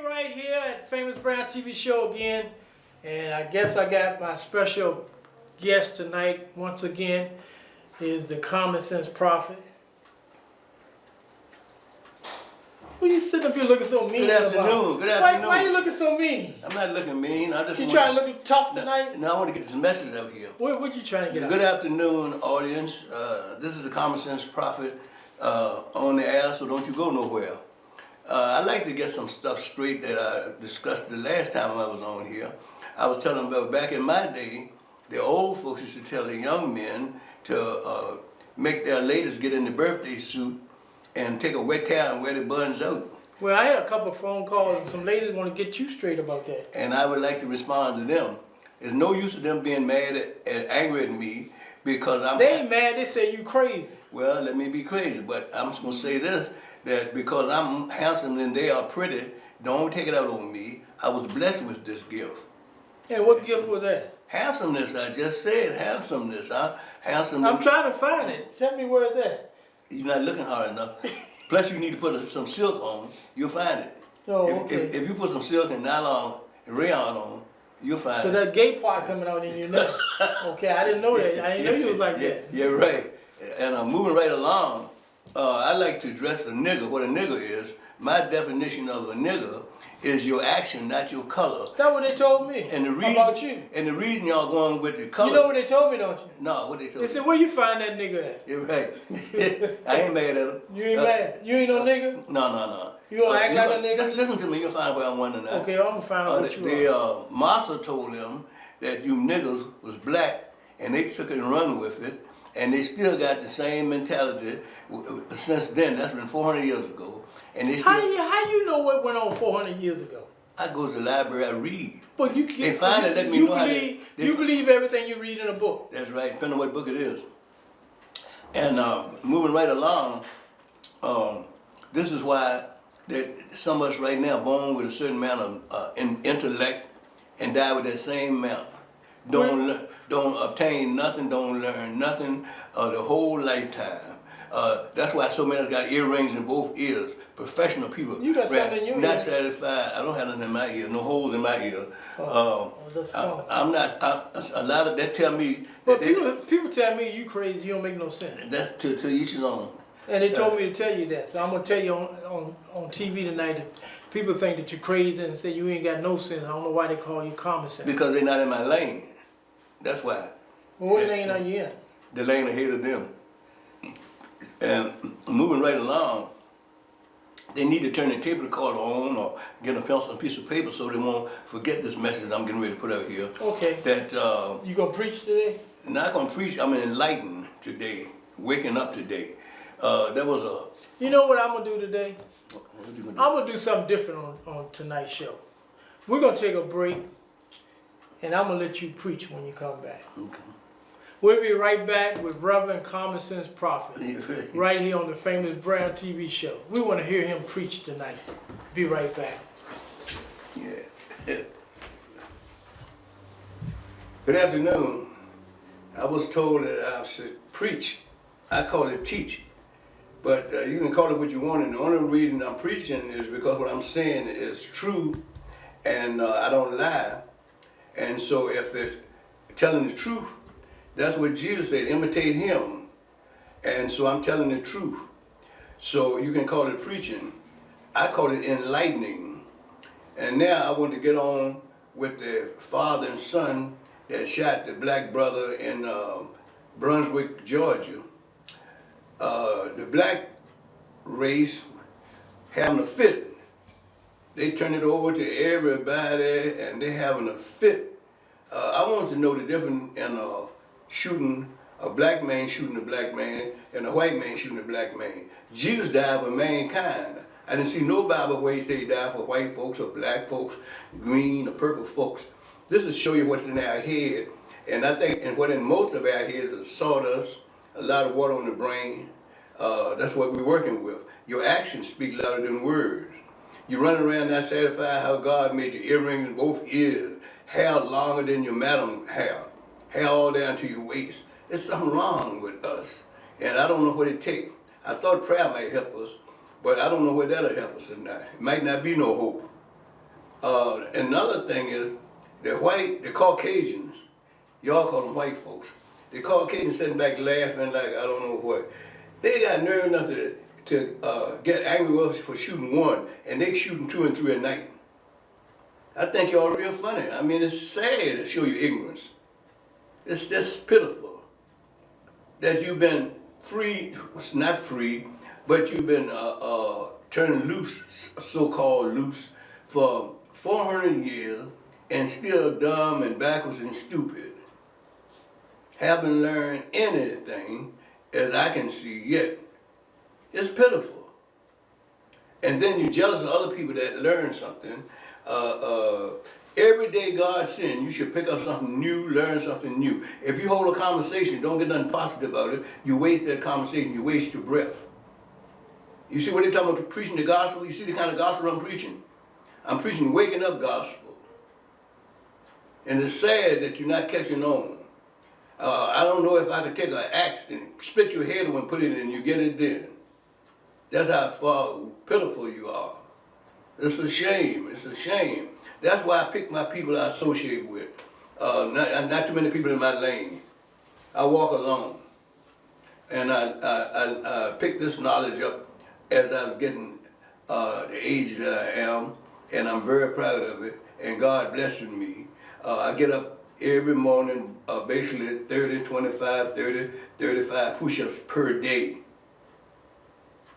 right here at Famous Brown TV Show again, and I guess I got my special guest tonight once again. Is the Common Sense Prophet. What are you sitting up here looking so mean? Good afternoon. About? Good afternoon. Why are you looking so mean? I'm not looking mean. I just You trying to look tough tonight? No, I want to get this message out here. What you trying to get out? Good afternoon, audience. This is the Common Sense Prophet on the air, so don't you go nowhere. I'd like to get some stuff straight that I discussed the last time I was on here. I was telling about back in my day, the old folks used to tell the young men to make their ladies get in the birthday suit and take a wet towel and wear the buns out. Well, I had a couple of phone calls and some ladies want to get you straight about that. And I would like to respond to them. There's no use of them being mad and angry at me because I'm... They ain't mad, they say you crazy. Well, let me be crazy, but I'm just going to say this, that because I'm handsome and they are pretty, don't take it out on me. I was blessed with this gift. And what gift was that? Handsomeness, I just said, handsomeness. Handsome. I'm trying to find it. Tell me where it's at. You're not looking hard enough. Plus, you need to put some silk on. You'll find it. Oh, okay. If you put some silk and nylon and rayon on, you'll find it. So that gay part coming out in your neck. Okay, I didn't know that. I didn't know you was like that. Yeah, right. And I'm moving right along. I like to address a nigger. What a nigger is, my definition of a nigger is your action, not your color. That's what they told me. And the reason, about you. And the reason y'all going with the color. You know what they told me, don't you? No, what they told me. They said, where you find that nigga at? You're right. I ain't mad at him. You ain't mad? You ain't no nigga? No. You don't act like a nigga? Just listen to me, you'll find where I'm wondering now. Okay, I'm gonna find out what you are. Massa told them that you niggas was black, and they took it and run with it, and they still got the same mentality since then. That's been 400 years ago. And they still, how you know what went on 400 years ago? I go to the library, I read. But you They finally let me know you believe everything you read in a book. That's right, depending on what book it is. And moving right along, this is why that some of us right now born with a certain amount of intellect and die with that same amount. Don't obtain nothing, don't learn nothing the whole lifetime. That's why so many got earrings in both ears. Professional people. You got something in your not ear. satisfied. I don't have nothing in my ear, no holes in my ear. That's fine. I'm not. A lot of that tell me. But people tell me you crazy. You don't make no sense. That's to each his own. And they told me to tell you that. So I'm gonna tell you on TV tonight that people think that you're crazy and say you ain't got no sense. I don't know why they call you common sense. Because they're not in my lane. That's why. Well, what lane are you in? The lane ahead of them. And moving right along, they need to turn the tape recorder on or get a pencil and a piece of paper so they won't forget this message I'm getting ready to put out here. Okay. That you gonna preach today? Not gonna preach. I'm enlightened today, waking up today. That was a. You know what I'm gonna do today? What you gonna do? I'm gonna do something different on tonight's show. We're gonna take a break, and I'm gonna let you preach when you come back. Okay. We'll be right back with Reverend Common Sense Prophet, right here on the Famous Brown TV Show. We want to hear him preach tonight. Be right back. Yeah. Good afternoon. I was told that I should preach. I call it teach. But you can call it what you want, and the only reason I'm preaching is because what I'm saying is true, and I don't lie. And so if it's telling the truth, that's what Jesus said, imitate him. And so I'm telling the truth. So you can call it preaching. I call it enlightening. And now I want to get on with the father and son that shot the black brother in Brunswick, Georgia. The black race having a fit. They turn it over to everybody and they having a fit. I want to know the difference in shooting a black man shooting a black man and a white man shooting a black man. Jesus died for mankind. I didn't see no Bible where he said he died for white folks or black folks, green or purple folks. This is show you what's in our head. And I think and what in most of our heads is sawdust, a lot of water on the brain. That's what we're working with. Your actions speak louder than words. You run around not satisfied how God made your earrings in both ears, hair longer than your madam hair. Hair all down to your waist. There's something wrong with us, and I don't know what it takes. I thought prayer might help us, but I don't know whether that'll help us or not. It might not be no hope. Another thing is the Caucasians, y'all call them white folks. The Caucasians sitting back laughing like I don't know what. They got nerve enough to get angry with us for shooting one, and they shooting two and three a night. I think y'all real funny. I mean, it's sad to show you ignorance. It's just pitiful that you've been free, it's not free, but you've been turned loose, so-called loose, for 400 years and still dumb and backwards and stupid. Haven't learned anything as I can see yet. It's pitiful. And then you're jealous of other people that learn something. Every day God sends, you should pick up something new, learn something new. If you hold a conversation, don't get nothing positive about it, you waste that conversation, you waste your breath. You see what they're talking about preaching the gospel? You see the kind of gospel I'm preaching? I'm preaching waking up gospel. And it's sad that you're not catching on. I don't know if I could take an axe and split your head and put it in and you get it then. That's how far pitiful you are. It's a shame. It's a shame. That's why I pick my people I associate with. Not too many people in my lane. I walk alone. And I pick this knowledge up as I'm getting the age that I am. And I'm very proud of it. And God blesses me. I get up every morning, basically 30, 25, 30, 35 push-ups per day.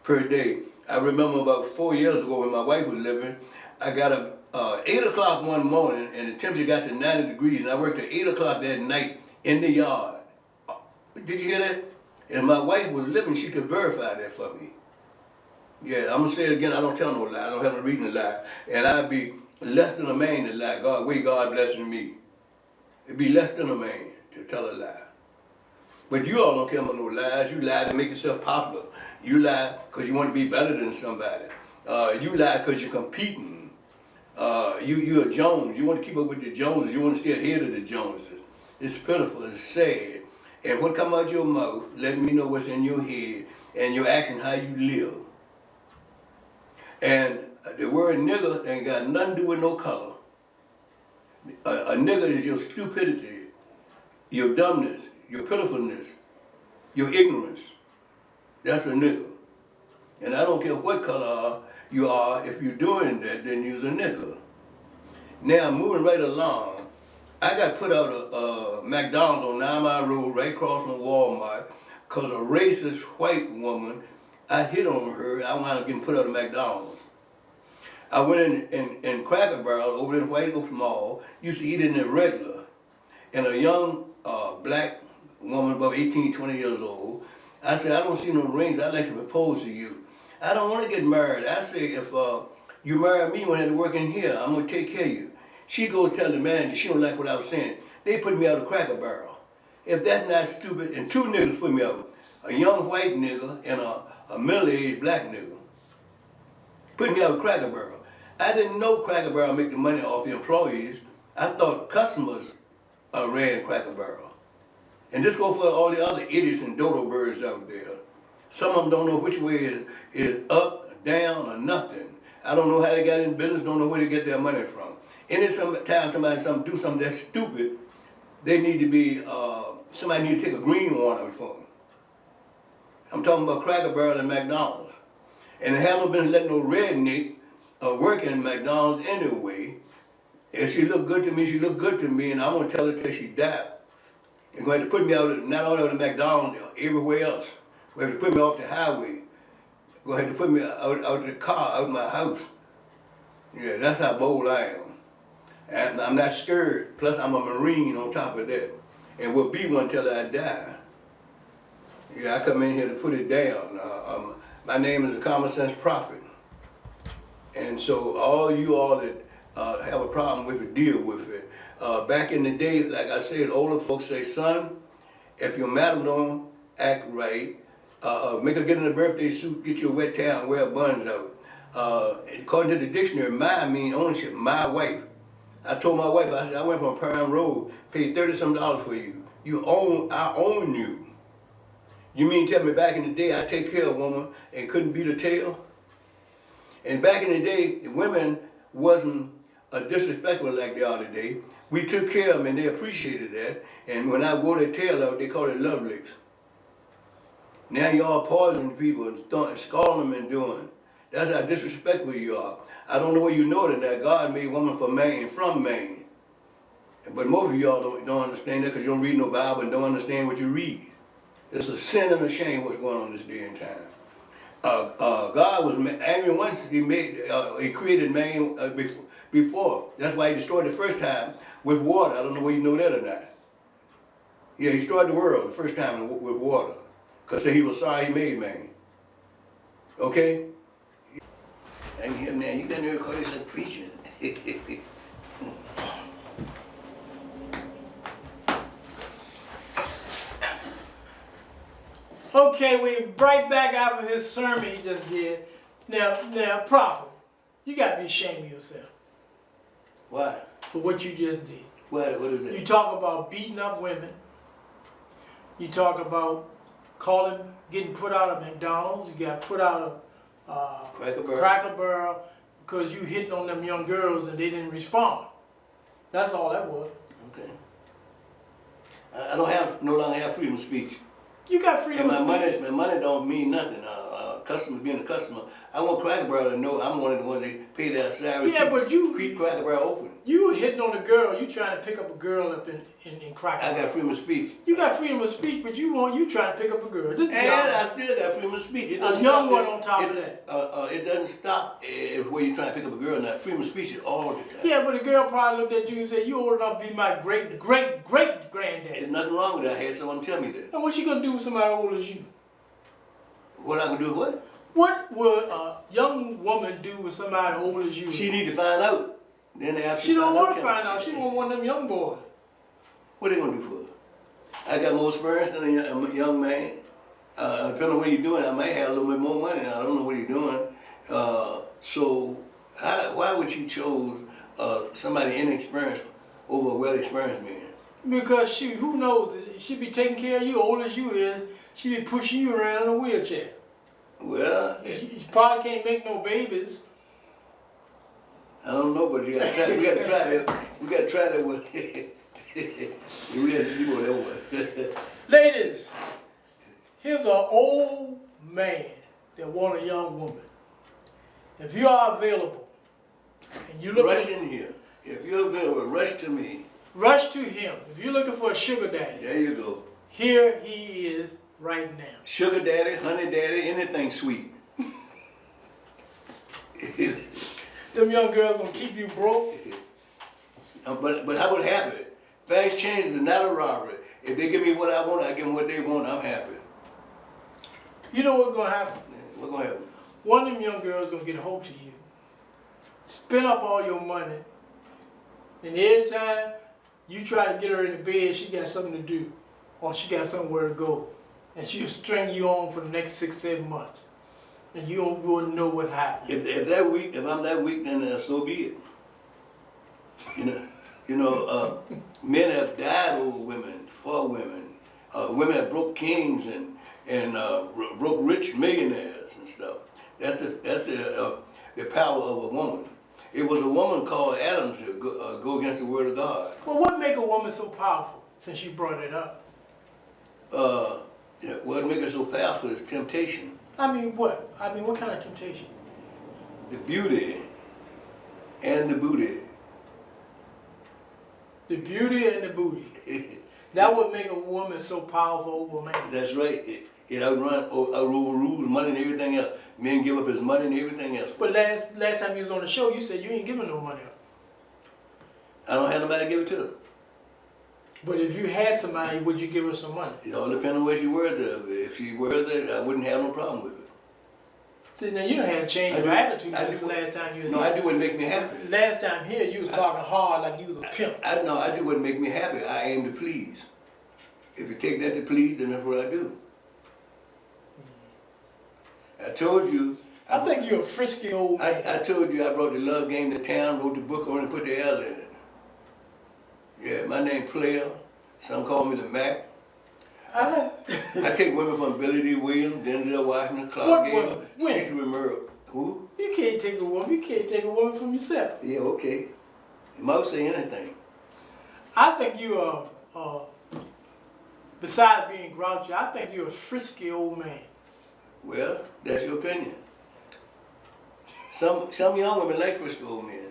Per day. I remember about 4 years ago when my wife was living, I got up 8 o'clock one morning and the temperature got to 90 degrees and I worked at 8 o'clock that night in the yard. Did you hear that? And my wife was living, she could verify that for me. Yeah, I'm gonna say it again, I don't tell no lie, I don't have no reason to lie. And I'd be less than a man to lie, God blessing me. It'd be less than a man to tell a lie. But you all don't care about no lies, you lie to make yourself popular. You lie because you want to be better than somebody. You lie because you're competing. You're a Jones. You want to keep up with the Joneses. You want to stay ahead of the Joneses. It's pitiful. It's sad. And what come out your mouth, letting me know what's in your head and your action, how you live. And the word nigger ain't got nothing to do with no color. A nigger is your stupidity, your dumbness, your pitifulness, your ignorance. That's a nigger. And I don't care what color you are, if you're doing that, then you're a nigger. Now, moving right along, I got put out a McDonald's on 9 Mile Road, right across from Walmart, because a racist white woman, I hit on her, I wound up getting put out of McDonald's. I went in Cracker Barrel over in White Oaks Mall, used to eat it in a regular, and a young black woman, about 18, 20 years old, I said, I don't see no rings, I'd like to propose to you. I don't want to get married. I say, if you marry me when I work in here, I'm going to take care of you. She goes tell the manager, she don't like what I was saying. They put me out of Cracker Barrel. If that's not stupid, and two niggas put me out, a young white nigga and a middle-aged black nigga, put me out of Cracker Barrel. I didn't know Cracker Barrel make the money off the employees. I thought customers ran Cracker Barrel. And just go for all the other idiots and dodo birds out there. Some of them don't know which way is up, down, or nothing. I don't know how they got in business, don't know where they get their money from. Anytime somebody do something that's stupid, they need to be, somebody need to take a green one out for them. I'm talking about Cracker Barrel and McDonald's. And they haven't been letting no redneck work in McDonald's anyway. If she looked good to me, she looked good to me, and I'm gonna tell her till she died. They're going to put me out, not only out of McDonald's, everywhere else. They're going to put me off the highway. They're going to put me out the car, out of my house. Yeah, that's how bold I am. And I'm not scared. Plus, I'm a Marine on top of that. And will be one till I die. Yeah, I come in here to put it down. My name is the Common Sense Prophet. And so all you all that have a problem with it, deal with it. Back in the day, like I said, older folks say, son, if your madam don't act right, make her get in a birthday suit, get you a wet towel, and wear buns out. According to the dictionary, my mean ownership, my wife. I told my wife, I said, I went from Prime Road, paid $30-some for you. I own you. You mean tell me back in the day I take care of a woman and couldn't beat her tail? And back in the day, women wasn't disrespectful like they are today. We took care of them and they appreciated that. And when I wore their tail out, they called it love licks. Now y'all poisoning people and scalding them and doing. That's how disrespectful you are. I don't know where you know that God made woman from Maine. But most of y'all don't understand that because you don't read no Bible and don't understand what you read. It's a sin and a shame what's going on this day and time. God was, I mean, once he created man before. That's why he destroyed the first time with water. I don't know whether you know that or not. Yeah, he destroyed the world the first time with water. Because he was sorry he made man. Okay? And him now, you got to call yourself preaching. Okay, we right back after his sermon he just did. Now, prophet, you got to be ashamed of yourself. Why? For what you just did. What is that? You talk about beating up women. You talk about getting put out of McDonald's. You got put out of Cracker Barrel because you hitting on them young girls and they didn't respond. That's all that was. Okay. I no longer have freedom of speech. You got freedom of speech. My money don't mean nothing. Customer being a customer. I want Cracker Barrel to know I'm one of the ones that pay their salary. Yeah, but you keep Cracker Barrel open. You were hitting on a girl. You trying to pick up a girl up in Cracker Barrel. I got freedom of speech. You got freedom of speech, but you trying to pick up a girl. And I still got freedom of speech. A young one on top of that. It doesn't stop where you trying to pick up a girl. Now freedom of speech is all the time. Yeah, but the girl probably looked at you and said, "You old enough to be my great granddad." There's nothing wrong with that. I had someone tell me that. And what she gonna do with somebody old as you? What I gonna do with what? What would a young woman do with somebody old as you? She need to find out. Then they have to She don't want to find out. She want one of them young boys. What they gonna do for her? I got more experience than a young man. Depending on what you're doing, I might have a little bit more money. I don't know what you're doing. So why would you choose somebody inexperienced over a well-experienced man? Because who knows? She be taking care of you, old as you is. She be pushing you around in a wheelchair. Well, she probably can't make no babies. I don't know, but we gotta try that. We gotta try that one. We had to see what that was. Ladies, here's an old man that want a young woman. If you are available, and you look rush in here. If you're available, rush to me. Rush to him. If you're looking for a sugar daddy, there you go. Here he is right now. Sugar daddy, honey daddy, anything sweet. Them young girls gonna keep you broke. But how would it happen? Fast changes is not a robbery. If they give me what I want, I give them what they want, I'm happy. You know what's gonna happen? What's gonna happen? One of them young girls gonna get a hold to you, spend up all your money, and every time you try to get her in the bed, she got something to do, or she got somewhere to go, and she'll string you on for the next 6-7 months, and you won't know what happened. If I'm that weak, then so be it. Men have died over women, for women. Women have broke kings and broke rich millionaires and stuff. That's the power of a woman. It was a woman called Adam to go against the word of God. Well, what make a woman so powerful, since you brought it up? What makes her so powerful is temptation. I mean, what? I mean, what kind of temptation? The beauty and the booty. The beauty and the booty. That would make a woman so powerful over a man. That's right. It overrules money and everything else. Men give up his money and everything else. But last time you was on the show, you said you ain't giving no money up. I don't have nobody to give it to. But if you had somebody, would you give her some money? It all depends on what she worth of. If she worth it, I wouldn't have no problem with it. See, now you done had to change your attitude since the last time you was here. No, I do what make me happy. Last time here, you was talking hard like you was a pimp. I do what make me happy. I aim to please. If you take that to please, then that's what I do. I told you. I think you're a frisky old man. I told you I brought the love game to town, wrote the book on it, and put the L in it. Yeah, my name Player. Some call me the Mac. I take women from Billy D. Williams, Denzel Washington, Clark Gable, Cecil Romero. Who? You can't take a woman. You can't take a woman from yourself. Yeah, okay. You might say anything. I think you are, besides being grouchy, I think you're a frisky old man. Well, that's your opinion. Some young women like frisky old men.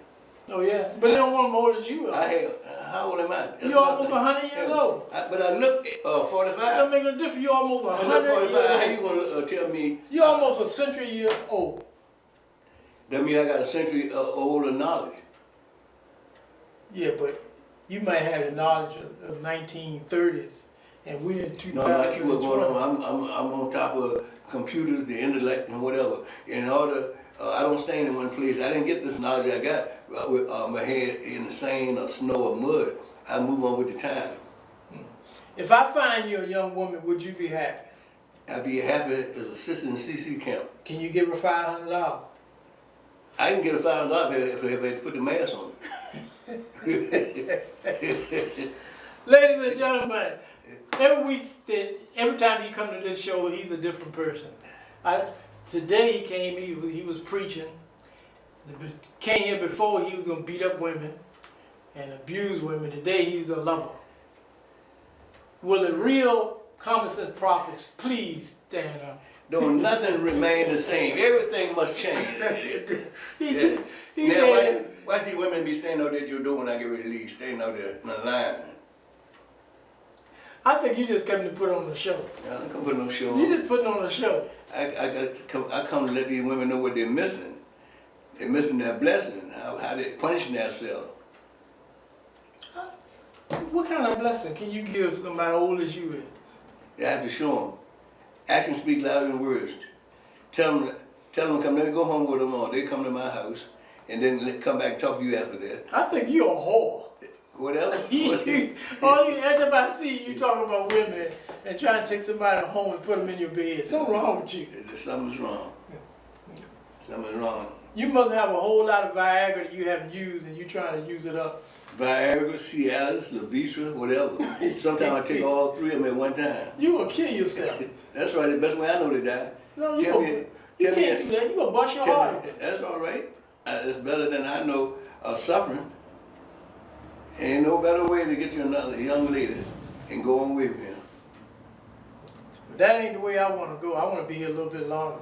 Oh yeah, but they don't want them old as you are. How old am I? That's You're almost nothing. 100 years old. But I look That 45. don't make no difference. You're almost I 100 look 45. How years you old. gonna tell me? You're almost a century years old. That mean I got a century older knowledge. Yeah, but you might have the knowledge of 1930s, and we're in No, like you what's going 2020. on. I'm on top of computers, the intellect, and whatever. In order, I don't stay in one place. I didn't get this knowledge I got with my head in the sand or snow or mud. I move on with the time. If I find you a young woman, would you be happy? I'd be happy as assistant in CC camp. Can you give her $500? I can get a $5 if I had to put the mask on. Ladies and gentlemen, every time he come to this show, he's a different person. Today he came, he was preaching. Came here before, he was gonna beat up women and abuse women. Today he's a lover. Will the real common sense prophets please stand up? Don't nothing remain the same. Everything must change. He Yeah. Now, said, why these women be standing out there at your door when I get ready to leave, standing out there in the line? I think you just came to put on the show. I don't come put no show You on. just putting on a show. I come to let these women know what they're missing. They're missing their blessing, how they're punishing themselves. What kind of blessing can you give somebody old as you is? You have to show them. Actions speak louder than words. Tell them to come, let me go home with them all. They come to my house and then come back and talk to you after that. I think you're a whole. Whatever. Every time I see you talking about women and trying to take somebody home and put them in your bed, something wrong with you. Something's wrong. Something's wrong. You must have a whole lot of Viagra that you haven't used and you trying to use it up. Viagra, Cialis, Levitra, whatever. Sometimes I take all three of them at one time. You gonna kill yourself. That's right, the best way I know to die. No, you Tell can't me- do that. You gonna bust your heart open. That's all right. It's better than I know suffering. Ain't no better way to get you another young lady and go on with me. But that ain't the way I want to go. I want to be here a little bit longer.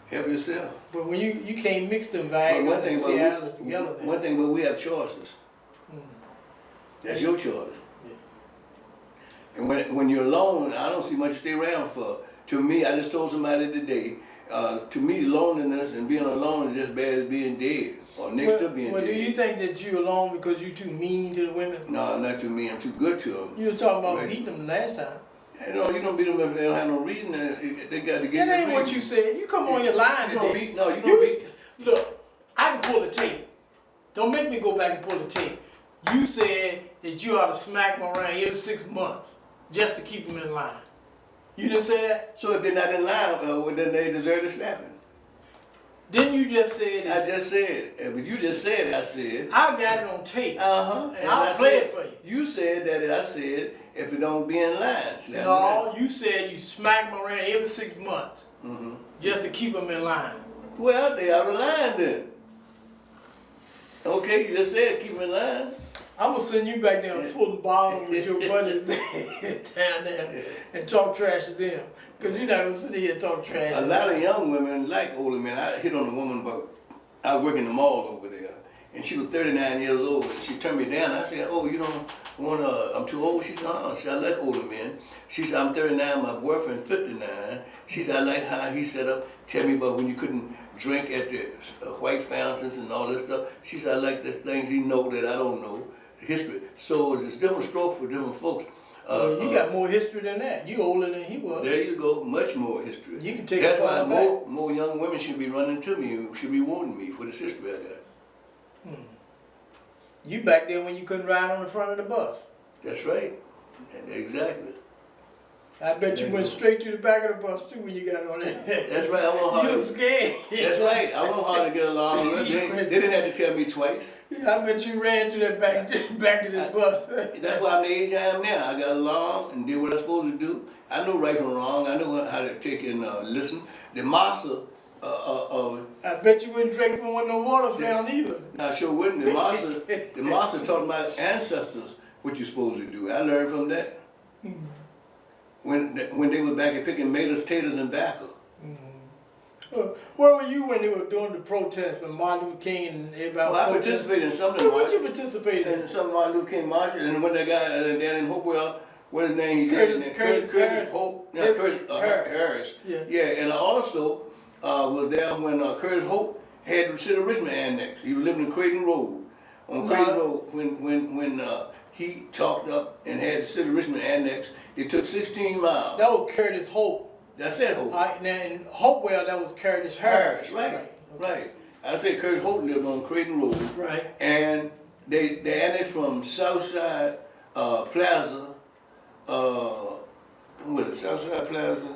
Help yourself. But when you can't mix them But Viagra and Cialis together, then. one thing, but we have choices. That's your choice. Yeah. And when you're alone, I don't see much to stay around for. To me, I just told somebody today, to me, loneliness and being alone is just bad as being dead or next to being Well, dead. do you think that you're alone because you're too mean to the women? No, not to me. I'm too good to them. You were talking about Right. beating them last time. You know, you don't beat them if they don't have no reason. They got to get That ain't the what reason. you said. You come on your line You don't today. beat. No, you don't beat. Look, I can pull the tape. Don't make me go back and pull the tape. You said that you ought to smack them around every 6 months just to keep them in line. You didn't say that? So if they're not in line, well, then they deserve to slap him. Didn't you just say I that? just said, but you just said I said. I got it on tape. Uh-huh. And I'll play it for you. You said that I said if it don't be in line, slap No, you said you smack them around every 6 months Mm-hmm. just to keep them in line. Well, they out of line then. Okay, you just said keep them in line. I'm gonna send you back down full bottom with your buddies down there and talk trash to them. Cause you're not gonna sit here and talk trash. A lot of young women like older men. I hit on a woman, but I was working the mall over there, and she was 39 years old. And she turned me down. I said, "Oh, you don't want I'm too old." She said, "Uh." She said, "I like older men." She said, "I'm 39. My boyfriend 59." She said, "I like how he set up. Tell me about when you couldn't drink at the white fountains and all that stuff." She said, "I like the things he know that I don't know." History. So it's different stroke for different folks. You got more history than that. You older than he was. There you go, much more history. You can take That's it why further more young women should be running to me, should be wanting me for this history I got. You back there when you couldn't ride on the front of the bus. That's right. Exactly. I bet you went straight to the back of the bus too when you got on it. That's right. I want You hard. was scared. That's right. I want hard to get along. They didn't have to tell me twice. I bet you ran to that back of this bus. That's why I'm the age I am now. I got along and did what I'm supposed to do. I know right from wrong. I know how to take and listen. The master I bet you wouldn't drink from no water fountain either. I sure wouldn't. The master taught my ancestors what you're supposed to do. I learned from that. When they were back and picking tomatoes, taters, and tobacco. Where were you when they were doing the protest when Martin Luther King and everybody? Well, I participated in something. What you participate in? And some Martin Luther King marches, and when that guy down in Hopewell, what's his name? Curtis Hope. No, Harris. Curtis Harris. Yeah. Yeah, and I also was there when Curtis Hope had the city of Richmond annexed. He was living in Creighton Road. On Creighton Road, when he talked up and had the city of Richmond annexed, it took 16 miles. That was Curtis Hope. That's it, Hope. Now in Hopewell, that was Curtis Harris. Right. I said Curtis Hope lived on Creighton Road. Right. And they annexed from Southside Plaza, what is it, Southside Plaza?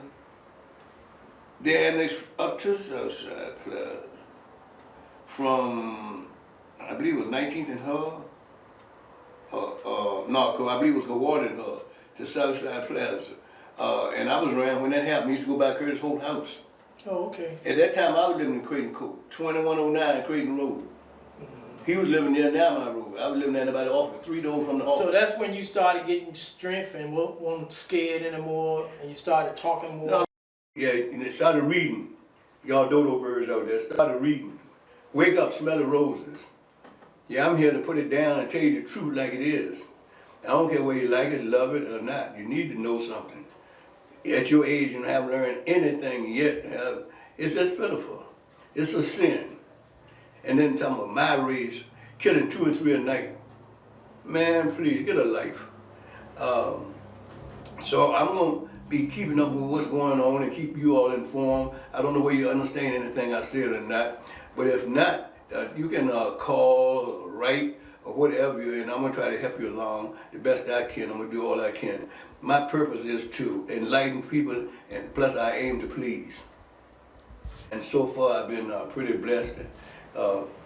They annexed up to Southside Plaza from, I believe it was 19th and Hull, no, I believe it was Goward and Hull to Southside Plaza. And I was around when that happened. I used to go by Curtis Holt's house. Oh, okay. At that time, I was living in Creighton Court, 2109 Creighton Road. He was living there now, my road. I was living there by the office, 3 doors from the office. So that's when you started getting strength and wasn't scared anymore, and you started talking more. No. Yeah, and they started reading. Y'all dodo birds out there started reading. Wake up, smell the roses. Yeah, I'm here to put it down and tell you the truth like it is. I don't care whether you like it, love it, or not. You need to know something. At your age, you haven't learned anything yet. It's just pitiful. It's a sin. And then talking about my race, killing 2 or 3 a night. Man, please, get a life. So I'm going to be keeping up with what's going on and keep you all informed. I don't know whether you understand anything I said or not. But if not, you can call or write or whatever, and I'm going to try to help you along the best I can. I'm going to do all I can. My purpose is to enlighten people, and plus I aim to please. And so far I've been pretty blessed.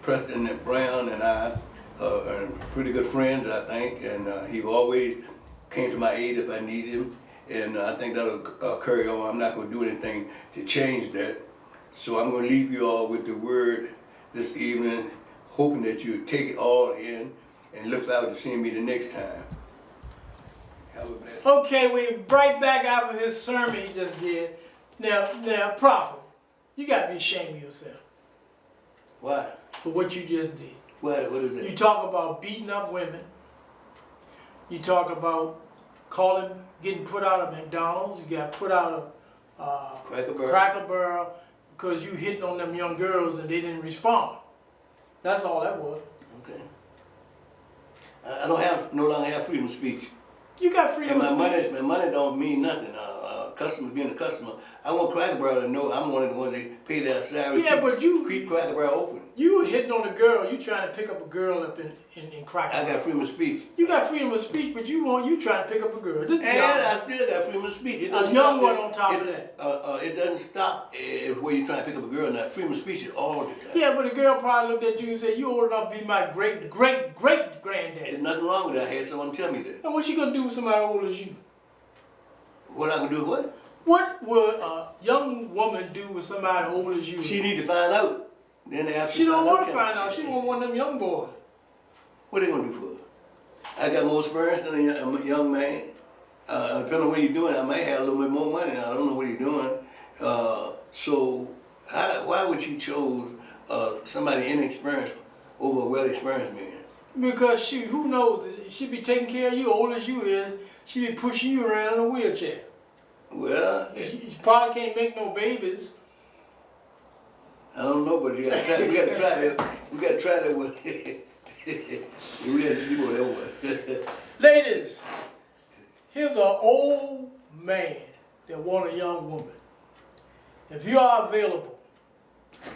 Preston Brown and I are pretty good friends, I think, and he always came to my aid if I needed him. And I think that'll carry on. I'm not going to do anything to change that. So I'm going to leave you all with the word this evening, hoping that you take it all in and look forward to seeing me the next time. Have a blessed day. Okay, we're right back after his sermon he just did. Now, Prophet, you got to be ashamed of yourself. Why? For what you just did. What is that? You talk about beating up women. You talk about getting put out of McDonald's. You got put out of Cracker Barrel because you hitting on them young girls and they didn't respond. That's all that was. Okay. I don't no longer have freedom of speech. You got freedom of speech. My money don't mean nothing. Customer being a customer. I want Cracker Barrel to know I'm one of the ones that pay their salary. Yeah, but you keep Cracker Barrel open. You were hitting on a girl. You trying to pick up a girl up in Cracker Barrel. I got freedom of speech. You got freedom of speech, but you trying to pick up a girl. And I still got freedom of speech. A young one on top of that. It doesn't stop where you trying to pick up a girl. Now, freedom of speech is all the time. Yeah, but the girl probably looked at you and said, "You old enough to be my great granddad." There's nothing wrong with that. I had someone tell me that. And what's she gonna do with somebody old as you? What I gonna do with what? What would a young woman do with somebody old as you? She need to find out. Then after she don't want to find out. She want one of them young boys. What they gonna do for her? I got more experience than a young man. Depending on what you're doing, I might have a little bit more money. I don't know what you're doing. So why would you choose somebody inexperienced over a well-experienced man? Because who knows? She be taking care of you, old as you is. She be pushing you around in a wheelchair. Well, she probably can't make no babies. I don't know, but you gotta try. We gotta try that. We gotta try that one. We gotta see what that was. Ladies, here's an old man that want a young woman. If you are available,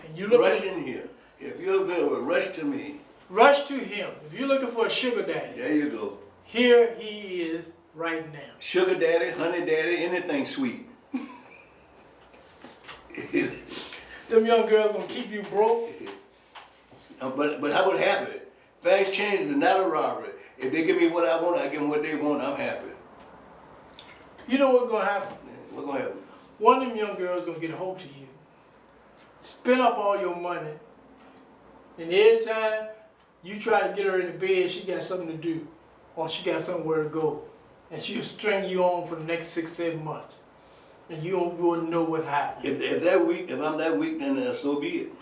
and you look rush in here. If you're available, rush to me. Rush to him. If you're looking for a sugar daddy, there you go. Here he is right now. Sugar daddy, honey daddy, anything sweet. Them young girls gonna keep you broke. But how would it happen? Things change. It's not a robbery. If they give me what I want, I give them what they want. I'm happy. You know what's gonna happen? What's gonna happen? One of them young girls gonna get a hold to you, spend up all your money, and every time You try to get her in the bed, she got something to do, or she got somewhere to go, and she'll string you on for the next 6-7 months, and you won't know what happened. If I'm that weak, then so be it.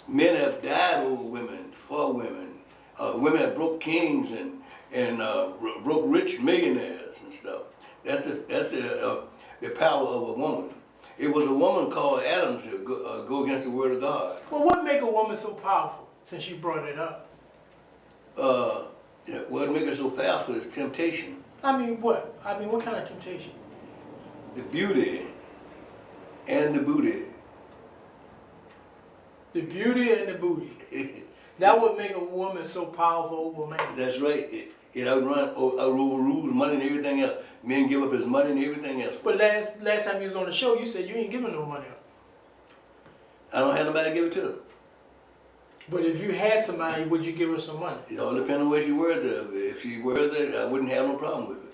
Men have died over women, for women. Women have broke kings and broke rich millionaires and stuff. That's the power of a woman. It was a woman called Adam to go against the word of God. Well, what make a woman so powerful, since you brought it up? What makes her so powerful is temptation. I mean, what? I mean, what kind of temptation? The beauty and the booty. The beauty and the booty. That would make a woman so powerful over a man. That's right. It overrules money and everything else. Men give up his money and everything else. But last time you was on the show, you said you ain't giving no money up. I don't have nobody to give it to. But if you had somebody, would you give her some money? It all depends on what she worth of. If she worth it, I wouldn't have no problem with it.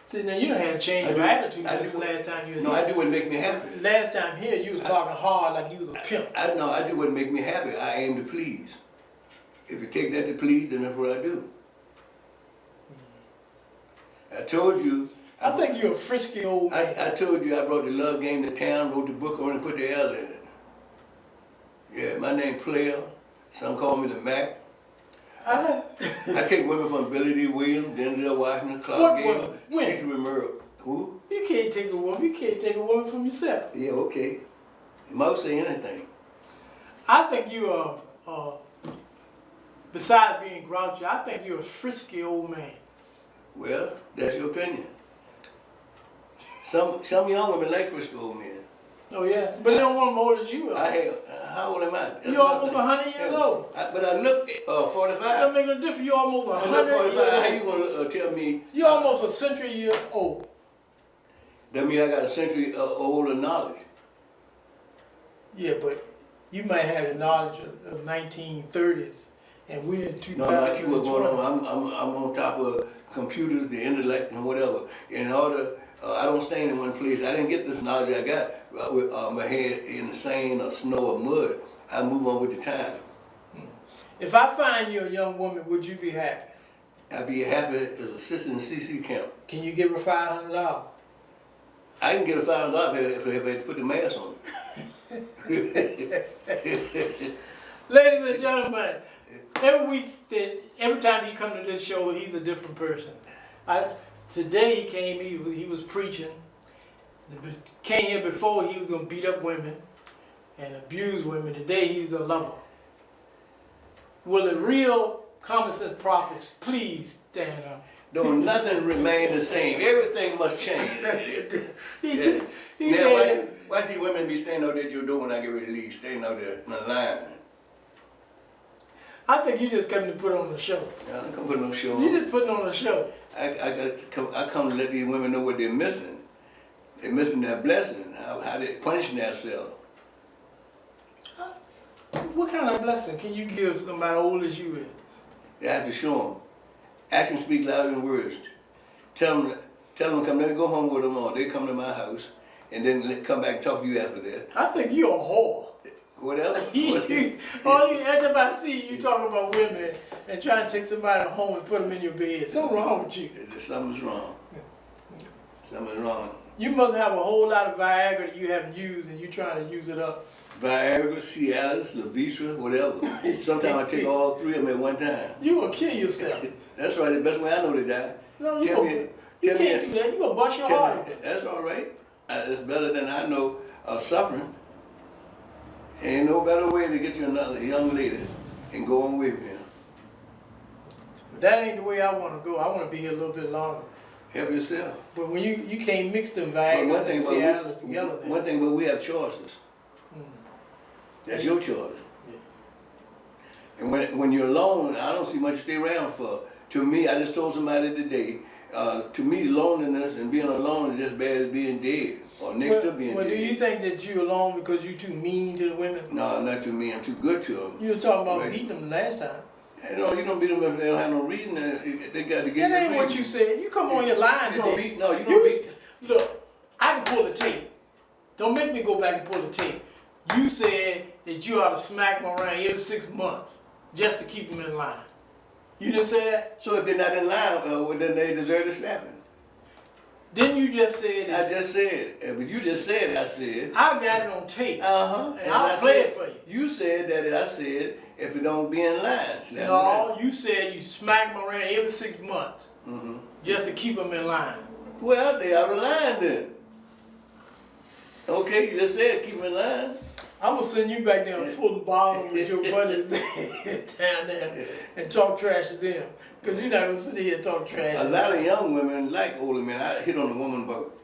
See, now you done had a change of attitude since last time you was No, here. I do what make me happy. Last time here, you was talking hard like you was a pimp. I do what make me happy. I aim to please. If you take that to please, then that's what I do. I told you. I think you're a frisky old man. I told you I brought the love game to town, wrote the book on it, and put the L in it. Yeah, my name Player. Some call me the Mac. I take women from Billy D. Williams, Denzel Washington, Clark Gable, Cecil Romero. Who? You can't take a woman. You can't take a woman from yourself. Yeah, okay. You might say anything. I think you are, besides being grouchy, I think you're a frisky old man. Well, that's your opinion. Some young women like frisky old men. Oh yeah, but they don't want more than you are. How old am I? That's You're almost 100 years old. But I look 45. That don't make no difference. You're almost I 100 look years 45. How old. you gonna tell me? You're almost a century year old. That means I got a century older knowledge. Yeah, but you might have the knowledge of 1930s, and we're in 2020. No, I keep what's going on. I'm on top of computers, the intellect, and whatever. In order, I don't stay in one place. I didn't get this knowledge I got with my head in the sand or snow or mud. I move on with the time. If I find you a young woman, would you be happy? I'd be happy as assistant in CC camp. Can you give her $500? I can get a $500 if I put the mask on. Ladies and gentlemen, every time he come to this show, he's a different person. Today he came, he was preaching. Came here before, he was gonna beat up women and abuse women. Today he's a lover. Will the real common sense prophets please stand up? Don't nothing remain the same. Everything must change. Why these women be standing out there at your door when I get ready to leave, standing out there in the line? I think you just come to put on the show. I don't come put no show on. You just putting on a show. I come to let these women know what they're missing. They're missing their blessing, how they're punishing themselves. What kind of blessing can you give somebody old as you is? They have to show them. Actions speak louder than words. Tell them come, let me go home with them all. They come to my house and then come back and talk to you after that. I think you're a whore. What else? Every time I see you talking about women and trying to take somebody home and put them in your bed, something wrong with you. Something's wrong. Something's wrong. You must have a whole lot of Viagra that you haven't used and you're trying to use it up. Viagra, Cialis, Levitra, whatever. Sometimes I take all three of them at one time. You will kill yourself. That's right, the best way I know to die. No, you can't do that. You're going to bust your heart. That's all right. It's better than I know suffering. Ain't no better way to get you another young lady and go on with me. But that ain't the way I want to go. I want to be here a little bit longer. Help yourself. But when you can't mix them Viagra and Cialis together. One thing, but we have choices. That's your choice. Yeah. And when you're alone, I don't see much to stay around for. To me, I just told somebody today, to me, loneliness and being alone is just bad as being dead or next to being dead. Do you think that you're alone because you're too mean to the women? No, I'm not too mean. I'm too good to them. You were talking about beating them last time. No, you don't beat them if they don't have no reason. They got to get. That ain't what you said. You come on your line today. You don't beat. Look, I can pull the tape. Don't make me go back and pull the tape. you said that you ought to smack them around every 6 months just to keep them in line. You didn't say that? So if they're not in line, well, then they deserve to slapping. Didn't you just say I that? just said, but you just said I said. I got it on tape. Uh-huh. And I'll play it for you. You said that I said if it don't be in line, slap No, you said you smack them around every 6 months Mm-hmm. just to keep them in line. Well, they out of line then. Okay, you just said keep them in line. I'm gonna send you back down Fulton Bottom with your buddies down there and talk trash to them. Cause you're not gonna sit here and talk trash. A lot of young women like older men. I hit on a woman about,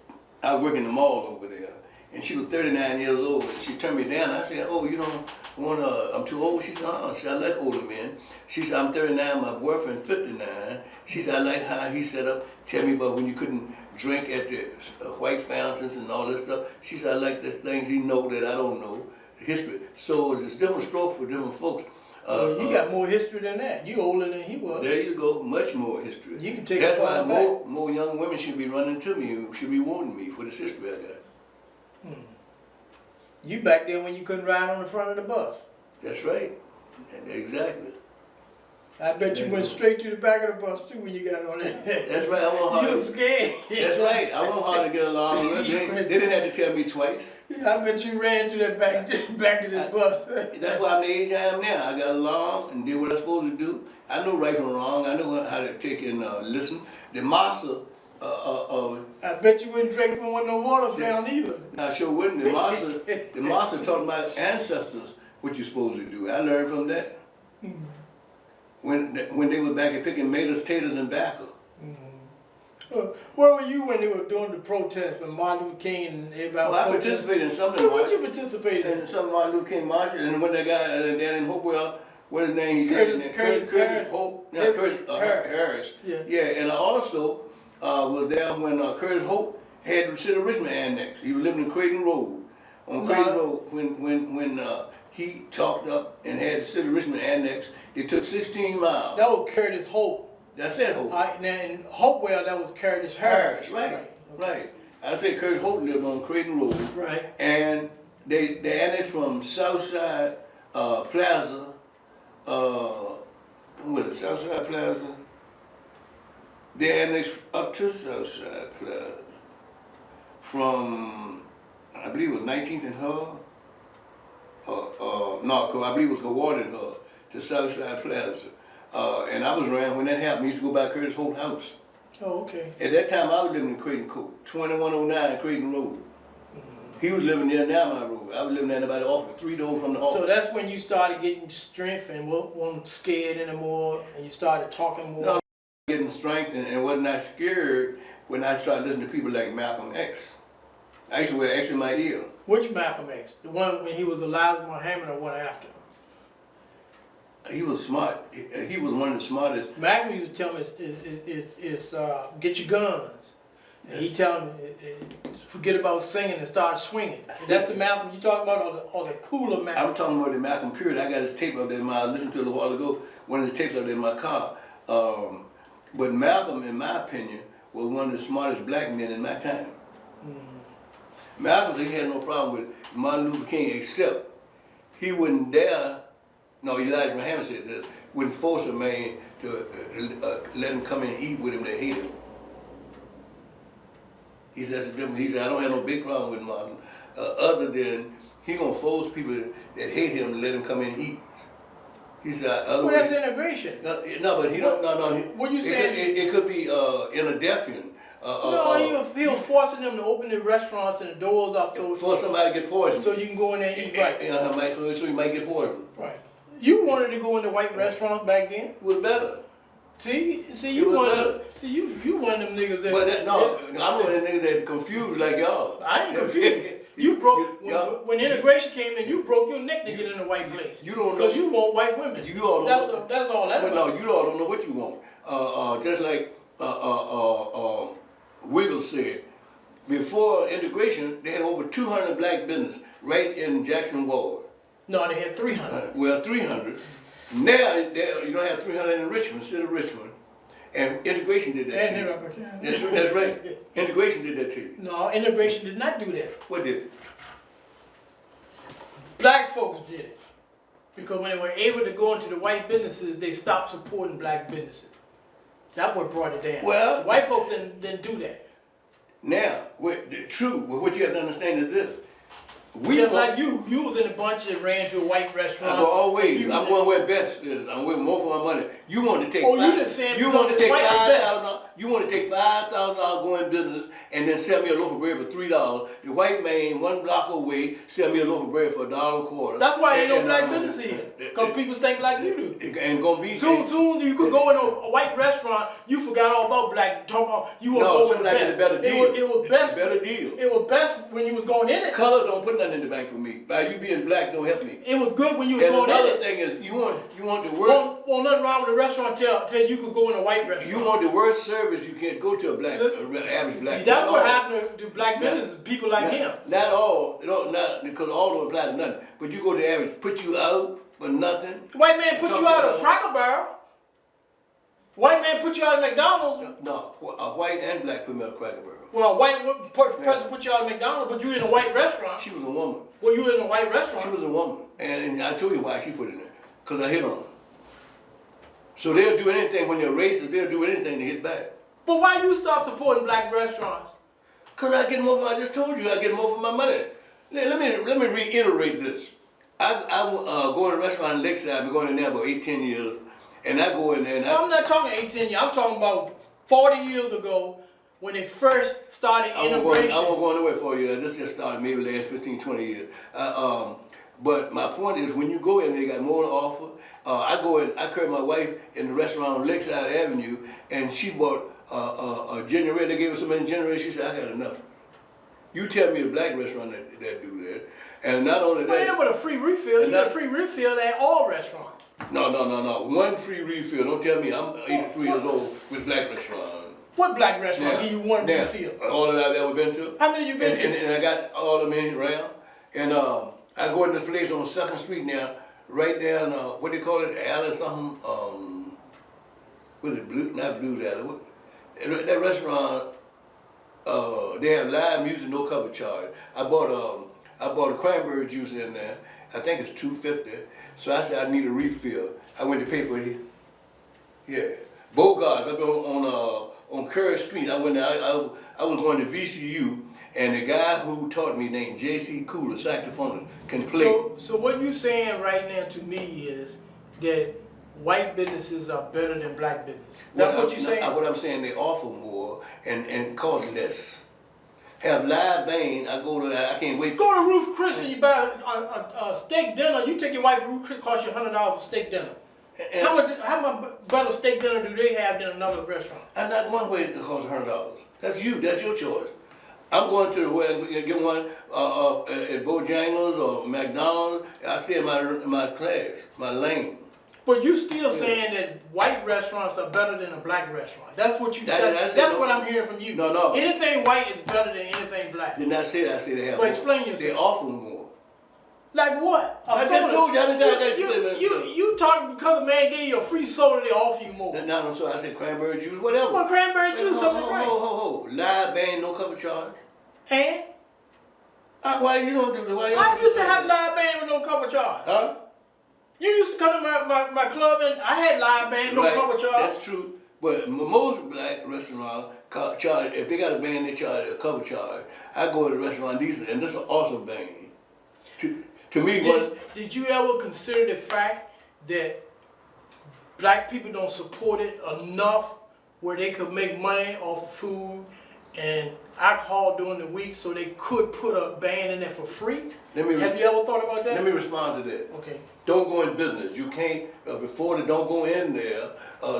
I work in the mall over there, and she was 39 years old, and she turned me down. I said, oh, you don't want I'm too old? She said, I said, I like older men. She said, I'm 39, my boyfriend 59. She said, I like how he set up, tell me about when you couldn't drink at the white fountains and all this stuff. She said, I like the things he know that I don't know, history. So it's different stroke for different folks. You got more history than that. You older than he was. There you go, much more history. You can take That's it why further back. more young women should be running to me, should be wanting me for this history I got. You back there when you couldn't ride on the front of the bus. That's right, exactly. I bet you went straight to the back of the bus too when you got on it. That's right, I want hard. You was scared. That's right, I want hard to get along with. They didn't have to tell me twice. I bet you ran to that back of this bus. That's why I'm the age I am now. I got along and did what I'm supposed to do. I know right from wrong. I know how to take and listen. The master, I bet you wouldn't drink from one no water fountain either. I sure wouldn't. The master taught my ancestors what you're supposed to do. I learned from that. When they were back and picking tomatoes, taters, and tobacco. Where were you when they were doing the protest when Martin Luther King and everybody? Well, I participated in something. What you participated in? And some Martin Luther King marches, and when that guy down in Hopewell, what his name? Curtis Hope. No, Harris. Curtis Harris. Yeah. Yeah, and I also was there when Curtis Hope had the City of Richmond annexed. He was living in Creighton Road. On Creighton Road, when he talked up and had the City of Richmond annexed, it took 16 miles. That was Curtis Hope. That's it, Hope. Now in Hopewell, that was Curtis Harris. Right. I said Curtis Hope lived on Creighton Road. Right. And they annexed from Southside Plaza, what is it, Southside Plaza? They annexed up to Southside Plaza from, I believe it was 19th and Hub, no, I believe it was Howard and Hub to Southside Plaza. And I was around when that happened. I used to go by Curtis Holt's house. Oh, okay. At that time, I was living in Creighton Court, 2109 Creighton Road. He was living there now, my road. I was living there by the office, 3 doors from the office. So that's when you started getting strength and wasn't scared anymore, and you started talking more. No, getting strength and was not scared when I started listening to people like Malcolm X. I used to wear X in my ear. Which Malcolm X? The one when he was Elijah Muhammad or one after? He was smart. He was one of the smartest. Malcolm used to tell me get your guns. And he tell me forget about singing and start swinging. That's the Malcolm you talking about, or the cooler Malcolm? I'm talking about the Malcolm period. I got his tape up there. I listened to it a while ago. One of his tapes up there in my car. But Malcolm, in my opinion, was one of the smartest black men in my time. Malcolm, he had no problem with Martin Luther King, except he wouldn't dare. No, Elijah Muhammad said this. Wouldn't force a man to let him come in and eat with him that hate him. He said that's a difference. He said I don't have no big problem with Martin, other than he gonna force people that hate him to let him come in and eat. He said Well, that's integration. No, but he don't. No. What you saying? It could be in a deafening. No, he was forcing them to open the restaurants and the doors up for somebody to get poisoned. so you can go in there and eat right. So you might get poisoned. Right. You wanted to go into white restaurants back then. It was better. See, you one of them niggas that. But I'm one of the niggas that confused like y'all. I ain't confused. You broke when integration came in. You broke your neck to get in the white place. You don't know because you want white women. You all don't that's all that. But no, you all don't know what you want. Just like Wiggles said, before integration, they had over 200 black businesses right in Jackson Ward. No, they had 300. Well, 300. Now you don't have 300 in Richmond, City of Richmond, and integration did that to you. That's right. Integration did that to you. No, integration did not do that. What did it? Black folks did it. Because when they were able to go into the white businesses, they stopped supporting black businesses. That's what brought it down. Well, white folks didn't do that. Now, what you have to understand is this. Just like you was in a bunch that ran to a white restaurant. I'm going where best is. I'm where more for my money. You want to take you didn't say you want to take $5,000. You want to take $5,000 going business and then sell me a loaf of bread for $3. The white man 1 block away sell me a loaf of bread for $1.25. That's why ain't no black business here. Because people think like you do. And gonna be soon you could go in a white restaurant. You forgot all about black. Talking about you were over the best. Better deal. It was best. Better deal. It was best when you was going in it. Color don't put nothing in the bank for me. By you being black don't help me. It was good when you was going in it. And another thing is you want the worst. Well, nothing wrong with the restaurant till you could go in a white restaurant. You want the worst service you can go to a black average black. See, that's what happened to black businesses. People like him. Not all, not because all don't apply to nothing. But you go to the average, put you out for nothing. The white man put you out of Cracker Barrel. White man put you out of McDonald's. No, a white and black put me out of Cracker Barrel. Well, a white person put you out of McDonald's, but you in a white restaurant. She was a woman. Well, you in a white restaurant. She was a woman, and I told you why she put it in there. Cause I hit on her. So they'll do anything when they're racist. They'll do anything to hit back. But why you stop supporting black restaurants? Cause I get more. I just told you I get more for my money. Let me reiterate this. I go in a restaurant in Lakeside. I've been going in there about 10 years, and I go in there. And I'm not talking 18 years. I'm talking about 40 years ago when they first started integration. I won't go nowhere for you. This just started maybe last 15, 20 years. But my point is, when you go in, they got more to offer. I go in. I carried my wife in the restaurant on Lakeside Avenue, and she bought a generator. They gave her so many generators. She said, "I had enough." You tell me a black restaurant that do that, and not only that. But ain't with a free refill. You get a free refill at all restaurants. No. One free refill. Don't tell me I'm 83 years old with black restaurant. What black restaurant give you one refill? All that I've ever been to. How many you been to? And I got all of them around. And I go in this place on 2nd Street now, right down, what do you call it, Alley something? What is it, not Blues Alley. That restaurant, they have live music, no cover charge. I bought a cranberry juice in there. I think it's $2.50. So I said I need a refill. I went to pay for it. Yeah. Bogart's up on Curry Street. I went there. I was going to VCU, and the guy who taught me named J.C. Cooler, saxophonist, can play. So what you saying right now to me is that white businesses are better than black businesses. That's what you saying? What I'm saying, they offer more and cost less. Have live band, I go to that, I can't wait. Go to Ruth Chris and you buy a steak dinner. You take your wife to Ruth Chris, cost you $100 for steak dinner. And how much better steak dinner do they have than another restaurant? I'm not going where it costs $100. That's you. That's your choice. I'm going to where get one at Bojangles or McDonald's. I stay in my class, my lane. But you still saying that white restaurants are better than a black restaurant. That's what you. That's what I'm hearing from you. No. Anything white is better than anything black. Did not say that. I say they have. But explain yourself. They offer more. Like what? I just told you. I didn't tell you. You talking because a man gave you a free soda, they offer you more. No. So I said cranberry juice, whatever. Well, cranberry juice, something right. Ho. Live band, no cover charge. And? Why you don't do that? I used to have live band with no cover charge. Huh? You used to come to my club and I had live band, no cover charge. That's true. But most black restaurants charge, if they got a band, they charge a cover charge. I go to the restaurant, and this is an awesome band. To me, did you ever consider the fact that black people don't support it enough where they could make money off food and alcohol during the week so they could put a band in there for free? Have you ever thought about that? Let me respond to that. Okay. Don't go in business. You can't afford it. Don't go in there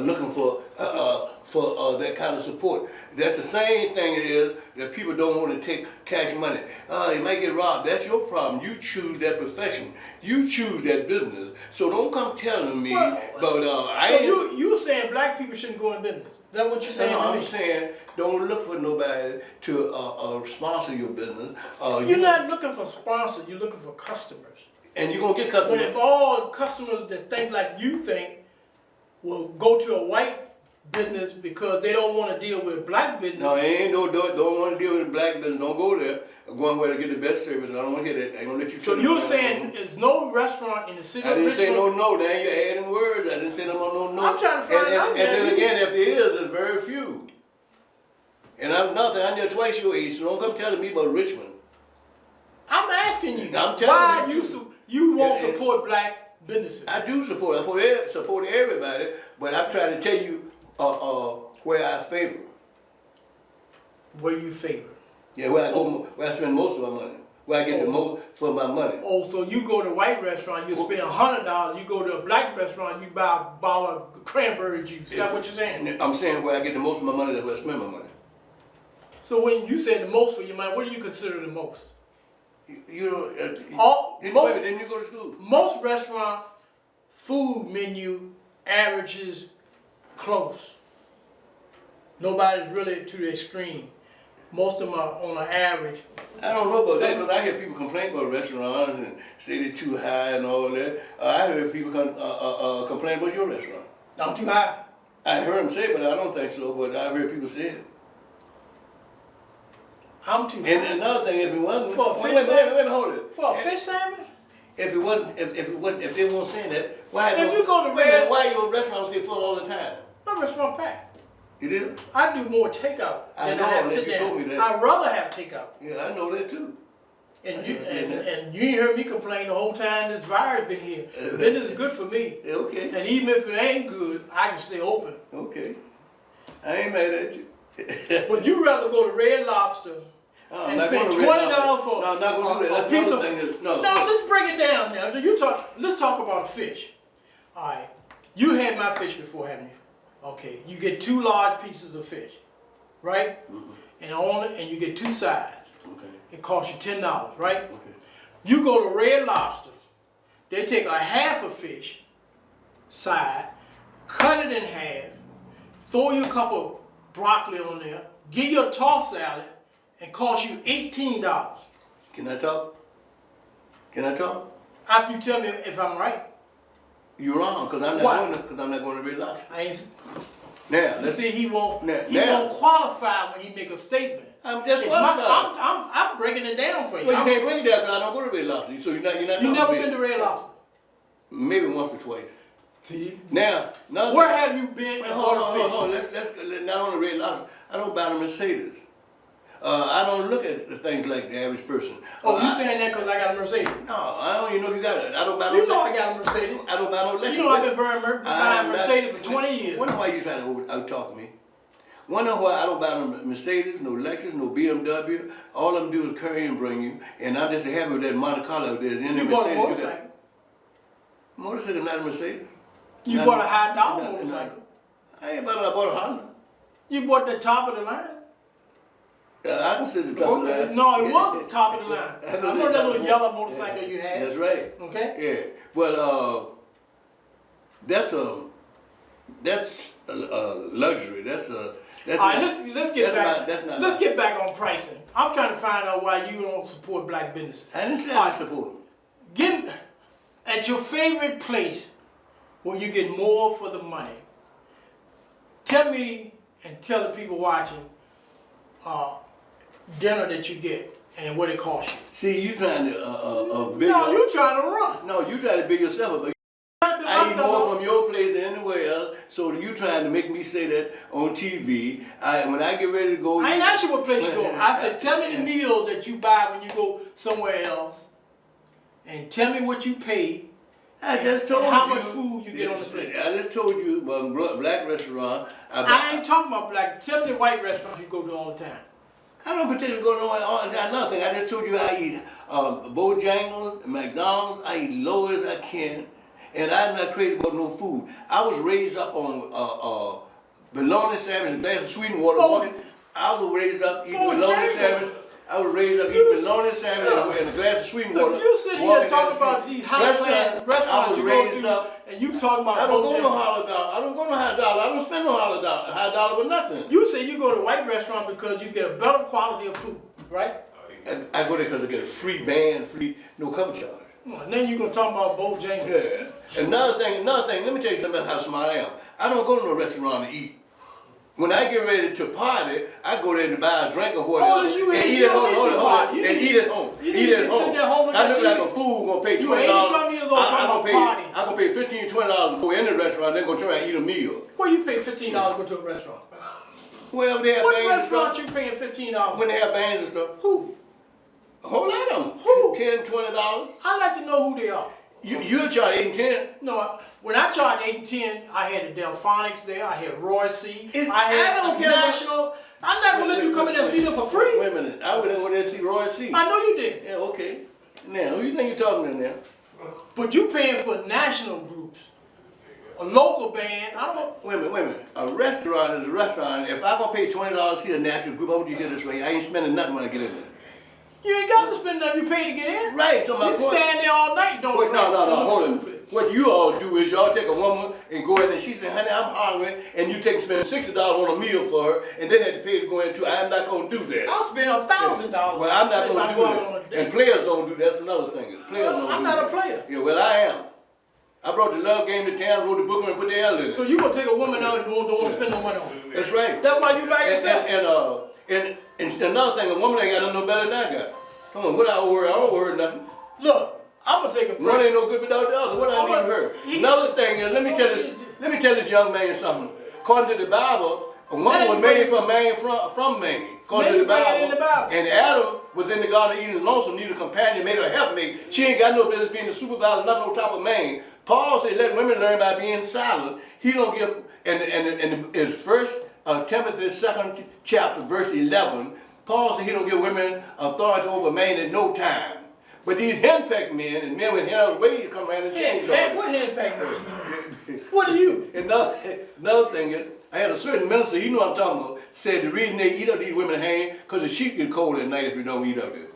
looking for that kind of support. That's the same thing is that people don't want to take cash money. You might get robbed. That's your problem. You choose that profession. You choose that business. So don't come telling me you saying black people shouldn't go in business. Is that what you're saying? No, I'm saying don't look for nobody to sponsor your business. You're not looking for sponsors. You're looking for customers. And you're going to get customers. But if all customers that think like you think will go to a white business because they don't want to deal with black business. No, ain't don't want to deal with black business. Don't go there. I'm going where to get the best service. I don't want to hear that. I ain't gonna let you. So you're saying there's no restaurant in the city I of didn't Richmond? say no. Then you're adding words. I didn't say no. I'm trying to find out. And then again, if there is, there's very few. And I'm nothing. I'm there twice your age. So don't come telling me about Richmond. I'm asking you. I'm telling why you. you won't Yeah, support black businesses? I do support. I support everybody, but I'm trying to tell you where I favor. Where you favor? Yeah, where I go, where I spend most of my money, where I get the most for my money. Oh, so you go to a white restaurant, you spend $100. You go to a black restaurant, you buy a bottle of cranberry juice. Is that what you're saying? I'm saying where I get the most of my money, that's where I spend my money. So when you say the most for your money, what do you consider the most? You know, didn't you go to school? Most restaurant food menu averages close. Nobody's really to the extreme. Most of them are on an average. I don't know about that because I hear people complain about restaurants and say they're too high and all that. I heard people complain about your restaurant. Not too high. I heard them say it, but I don't think so. But I heard people say it. I'm too high. And another thing, if it wasn't For a fish wait, hold it. For a fish salmon? If they weren't saying that, why? If you go to wait a minute, Red- why your restaurant stay full all the time? My restaurant packed. You did? I do more takeout I than know, I have unless sit you down. told me that. I'd rather have takeout. Yeah, I know that too. And I you understand that. and you ain't heard me complain the whole time this virus been here. Business is good for me. Yeah, okay. And even if it ain't good, I can stay open. Okay. I ain't mad at you. But you rather go to Red Lobster Oh, and not spend going to Red $20 Lobster. for No, I'm not going to do that. a That's piece another of thing. No. No, let's break it down now. Let's talk about fish. All right. You had my fish before, haven't you? Okay. You get 2 large pieces of fish, right? Mm-hmm. And you get 2 sides. Okay. It costs you $10, right? Okay. You go to Red Lobster. They take a half a fish side, cut it in half, throw you a cup of broccoli on there, get you a tossed salad, and cost you $18. Can I talk? Can I talk? After you tell me if I'm right. You're wrong, because I'm Why? not going to Red Lobster. I ain't. Now, You see, he won't Now. qualify when he make a statement. I'm just It's qualified. I'm breaking it down for you. Well, you can't bring it down because I don't go to Red Lobster. So you're not You talking never me. been to Red Lobster. Maybe once or twice. See? Now, Where have you been Wait, and hold bought a fish? on. Let's not on the Red Lobster. I don't buy the Mercedes. I don't look at things like the average person. Oh, you saying that because I got a Mercedes? No, I don't even know if you got it. I don't buy no You know Lexus. I got a Mercedes. I don't buy no Lexus. You know I've been buying Mercedes for 20 years. Wonder why you trying to out-talk me. Wonder why I don't buy no Mercedes, no Lexus, no BMW. All I'm do is carry and bring you, and I'm just happy with that Monte Carlo there's in the You bought a Mercedes. motorcycle. Motorcycle, not a Mercedes. You Not- bought a high dollar not- motorcycle. I bought a Honda. You bought the top of the line. I consider the top of the line. No, it was the top of the line. I I consider remember that top of little the- yellow motorcycle you had. That's right. Okay? Yeah, but that's luxury. That's All right, let's get back. That's not. Let's get back on pricing. I'm trying to find out why you don't support black businesses. I didn't say All I right. support them. Get at your favorite place where you get more for the money. Tell me and tell the people watching dinner that you get and what it costs you. See, you trying to big. No, you trying to run. No, you trying to big yourself up. I eat more from your place than anywhere else. So you trying to make me say that on TV? When I get ready to go, I ain't asked you what place you go. I said, tell me the meal that you buy when you go somewhere else, and tell me what you pay. I just told How you much food you get on the plate. I just told you black restaurant. I ain't talking about black. Tell me the white restaurants you go to all the time. I don't particularly go nowhere all the time. Nothing. I just told you I eat Bojangles, McDonald's. I eat low as I can, and I'm not crazy about no food. I was raised up on bologna sandwich and a glass of sweet water. Oh. I was raised up eating bologna Bojangles. sandwich. I was raised up eating bologna sandwich and a glass of sweet water. Look, you sit here walking talking down the about street. these high-class restaurants I was you go raised to, up. and you talking about I don't go no Bojangles. high dollar. I don't go no high dollar. I don't spend no high dollar for nothing. You say you go to a white restaurant because you get a better quality of food, right? I go there because I get a free band, no cover charge. And then you gonna talk about Bojangles. Yeah. Another thing, let me tell you something about how smart I am. I don't go to no restaurant to eat. When I get ready to party, I go there to buy a drink or whatever. Oh, you and ain't eat at sure home, you hold party. and eat at home. You Eat need to at be home. sitting at home I look looking at like a TV. fool gonna pay You $20. 80-something years old talking about party. I'm gonna pay $15, $20 to go in the restaurant, then go turn around and eat a meal. Well, you pay $15 to go to a restaurant. Well, they have What bands and restaurant stuff. you paying $15? When they have bands and stuff. Who? A whole lot of them. Who? $10, $20. I like to know who they are. You charge 8 and 10. No, when I charged 8 and 10, I had the Delphonics there, I had Roy C. It- I had I don't care about- National. I'm not gonna let you come in there and see them for free. Wait a minute. I went over there to see Roy C. I know you did. Yeah, okay. Now, who you think you're talking to now? But you paying for national groups. A local band, I don't. Wait a minute. A restaurant is a restaurant. If I'm gonna pay $20 to see a national group, I want you to get this right. I ain't spending nothing when I get in there. You ain't got to spend nothing. You pay to get in. Right, so my You point. stand there all night, don't Wait, no, look hold stupid. on. What you all do is y'all take a woman and go in and she say, honey, I'm hungry, and you take spend $60 on a meal for her, and then have to pay to go in too. I'm not gonna do that. I'll spend $1,000. Well, I'm not if I gonna go do out on a that. date. And players don't do that. That's another thing. Players don't I'm do not that. a player. Yeah, well, I am. I brought the love game to town, wrote the book, and put the L in it. So you gonna take a woman out and don't want to spend no money on her. That's right. That's why you by yourself. And another thing, a woman ain't got no better than I got. Come on, what I owe her? I don't owe her nothing. Look, I'm gonna take a break. One ain't no good without the other. What I need her? Another thing is, let me tell this young man something. According to the Bible, a woman was made from man from man. According to the Bible. And Adam was in the Garden of Eden lonesome, needed a companion, made her helpmate. She ain't got no business being the supervisor, not no type of man. Paul said, let women learn by being silent. He don't give, in First Timothy 2nd chapter, verse 11, Paul said he don't give women authority over man at no time. But these henpecked men and men with hen's ways come around and change all that. What henpecked me? What are you? Another thing is, I had a certain minister, he knew what I'm talking about, said the reason they eat up these women's hand, because the sheep get cold at night if you don't eat up there.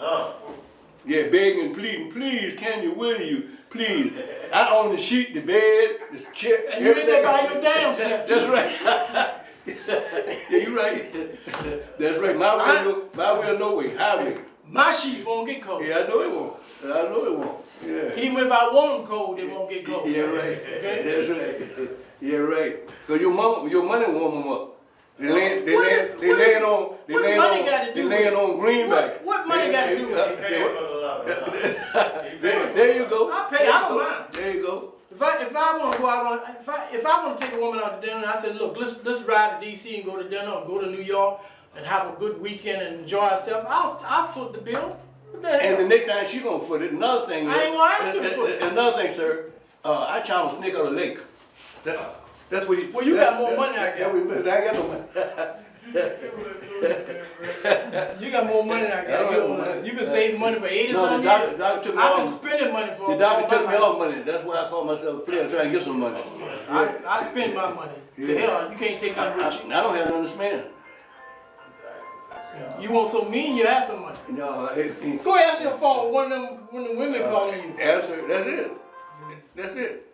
Oh. Yeah, begging, pleading, please, can you, will you, please. I own the sheet, the bed, the chair, and you in there by your damn self. That's right. Yeah, you're right. That's right. My way, no way, highway. My sheets won't get cold. Yeah, I know it won't. Yeah. Even if I want them cold, they won't get cold. Yeah, right. Okay? That's right. Yeah, right. Cause your money warm them up. They laying on greenbacks. What money got to do with it? There you go. I pay. I don't mind. There you go. If I want to go out on, if I want to take a woman out to dinner, I said, look, let's ride to DC and go to dinner, or go to New York and have a good weekend and enjoy ourselves. I'll foot the bill. What the hell? And the next time she gonna foot it. Another thing. I ain't gonna ask you to foot it. Another thing, sir. I challenge a snake out of the lake. That's what you. Well, you got more money than I got. I got no money. You got more money than I got. I don't have more money. You've been saving money for 80 something the years. doctor took me I've been off. spending money for. The doctor took me off money. That's why I call myself free. I'm trying to get some money. I spend my money. The hell, you can't take that with you. I don't have nothing to spend. You want so mean, you have some money. No, Go answer your phone when the women calling you. Answer. That's it. That's it.